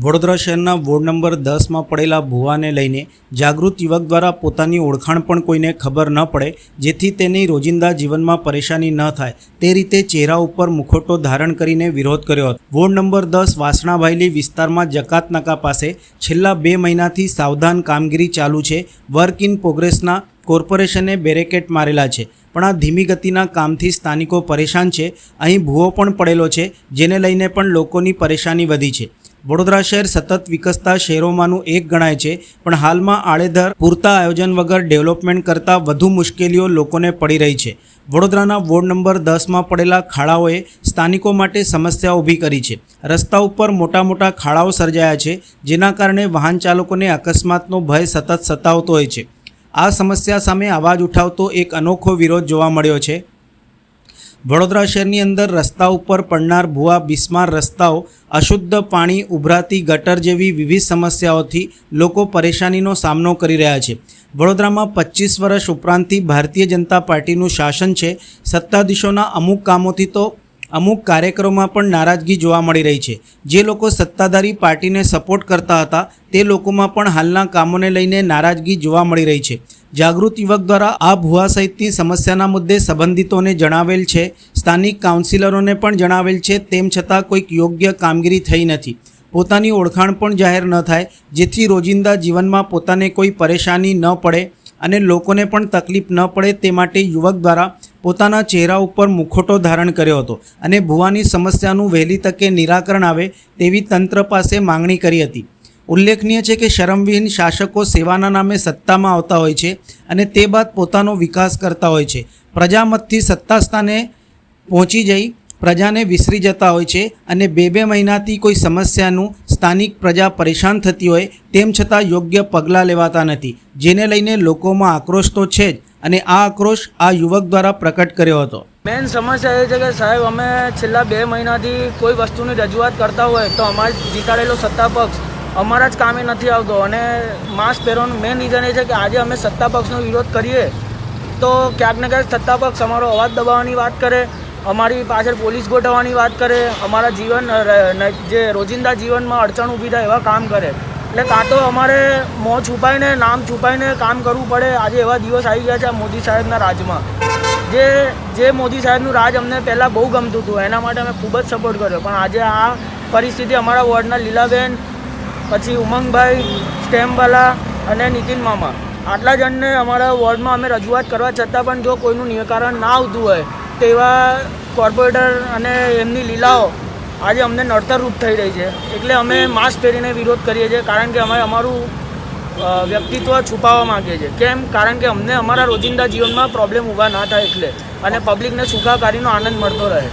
વડોદરા શહેરના ward number 10માં પડેલા ભૂવાને લઈને જાગૃત યુવક દ્વારા પોતાની ઓળખાણ પણ કોઈને ખબર ન પડે, જેથી તેની રોજિંદા જીવનમાં પરેશાની ન થાય તે રીતે ચહેરા ઉપર મુખોટો ધારણ કરીને વિરોધ કર્યો હતો। વોર્ડ નંબર 10 વાસણાભાઈલી વિસ્તારમાં જકાત નાકા પાસે છેલ્લા 2 મહિનાથી સાવધાન કામગીરી ચાલુ છે। વર્ક ઇન પ્રોગ્રેસના કોર્પોરેશને બેરેકેટ મારેલા છે, પણ આ ધીમી ગતિના કામથી સ્થાનિકો પરેશાન છે। અહીં ભૂવો પણ પડેલો છે, જેને લઈને પણ લોકોની પરેશાની વધી છે। વડોદરા શહેર સતત વિકસતા શહેરોમાંનું એક ગણાય છે, પણ હાલમાં આડેધડ પૂરતા આયોજન વગર ડેવલપમેન્ટ કરતાં વધુ મુશ્કેલીઓ લોકોને પડી રહી છે। વડોદરાના વોર્ડ નંબર 10માં પડેલા ખાડાઓએ સ્થાનિકો માટે સમસ્યા ઊભી કરી છે। રસ્તા ઉપર મોટા મોટા ખાડાઓ સર્જાયા છે, જેના કારણે વાહન ચાલકોને અકસ્માતનો ભય સતત સતાવતો હોય છે। આ સમસ્યા સામે અવાજ ઉઠાવતો એક અનોખો વિરોધ જોવા મળ્યો છે। વડોદરા શહેરની અંદર રસ્તા ઉપર પડનાર ભૂવા, બિસ્માર રસ્તાઓ, અશુદ્ધ પાણી, ઉભરાતી ગટર જેવી વિવિધ સમસ્યાઓથી લોકો પરેશાનીનો સામનો કરી રહ્યા છે। વડોદરામાં 25 વર્ષ ઉપરાંતથી ભારતીય જનતા પાર્ટીનું શાસન છે। સત્તાધીશોના અમુક કામોથી તો અમુક કાર્યક્રમોમાં પણ નારાજગી જોવા મળી રહી છે। જે લોકો સત્તાધારી પાર્ટીને સપોર્ટ કરતા હતા તે લોકોમાં પણ હાલના કામોને લઈને નારાજગી જોવા મળી રહી છે। જાગૃત યુવક દ્વારા આ ભૂવા સહિતની સમસ્યાના મુદ્દે સંબંધિતોને જણાવેલ છે, સ્થાનિક કાઉન્સિલરોને પણ જણાવેલ છે, તેમ છતાં કોઈક યોગ્ય કામગીરી થઈ નથી। પોતાની ઓળખાણ પણ જાહેર ન થાય, જેથી રોજિંદા જીવનમાં પોતાને કોઈ પરેશાની ન પડે અને લોકોને પણ તકલીફ ન પડે તે માટે યુવક દ્વારા પોતાના ચહેરા ઉપર મુખોટો ધારણ કર્યો હતો અને ભૂવાની સમસ્યાનું વહેલી તકે નિરાકરણ આવે તેવી તંત્ર પાસે માંગણી કરી હતી। ઉલ્લેખનીય છે કે શરમવિહીન શાસકો સેવાના નામે સત્તામાં આવતા હોય છે અને તે બાદ પોતાનો વિકાસ કરતા હોય છે। પ્રજામતથી સત્તા સ્થાને પહોંચી જઈ પ્રજાને વિસરી જતા હોય છે અને 2 મહિનાથી કોઈ સમસ્યાનું સ્થાનિક પ્રજા પરેશાન થતી હોય તેમ છતાં યોગ્ય પગલાં લેવાતા નથી, જેને લઈને લોકોમાં આક્રોશ તો છે જ, અને આ આક્રોશ આ યુવક દ્વારા પ્રકટ કર્યો હતો। મેન સમસ્યા એ છે કે સાહેબ, અમે છેલ્લા 2 મહિનાથી કોઈ વસ્તુની રજૂઆત કરતા હોય તો અમારે જીતાડેલો સત્તા પક્ષ અમારા જ કામે નથી આવતો, અને માસ્ક પહેરવાનું મેન રીઝન એ છે કે આજે અમે સત્તા પક્ષનો વિરોધ કરીએ તો ક્યાંક ને ક્યાંક સત્તા પક્ષ અમારો અવાજ દબાવવાની વાત કરે, અમારી પાછળ પોલીસ ગોઠવવાની વાત કરે, અમારા જીવન જે રોજિંદા જીવનમાં અડચણ ઊભી થાય એવા કામ કરે। એટલે કાં તો અમારે મોં છુપાઈને, નામ છુપાઈને કામ કરવું પડે। આજે એવા દિવસ આવી ગયા છે મોદી સાહેબના રાજમાં, જે મોદી સાહેબનું રાજ અમને પહેલાં બહુ ગમતું હતું, એના માટે અમે ખૂબ જ સપોર્ટ કર્યો, પણ આજે આ પરિસ્થિતિ અમારા વોર્ડના લીલાબેન, પછી ઉમંગભાઈ, સ્ટેમ્પવાલા અને નીતિન મામા, આટલા જણને અમારા વોર્ડમાં અમે રજૂઆત કરવા છતાં પણ જો કોઈનું નિરાકરણ ના આવતું હોય તો એવા કોર્પોરેટર અને એમની લીલાઓ આજે અમને નડતરરૂપ થઈ રહી છે। એટલે અમે માસ્ક પહેરીને વિરોધ કરીએ છીએ, કારણ કે અમે અમારું વ્યક્તિત્વ છુપાવવા માગીએ છીએ। કેમ? કારણ કે અમને અમારા રોજિંદા જીવનમાં પ્રોબ્લેમ ઊભા ના થાય એટલે, અને પબ્લિકને સુખાકારીનો આનંદ મળતો રહે।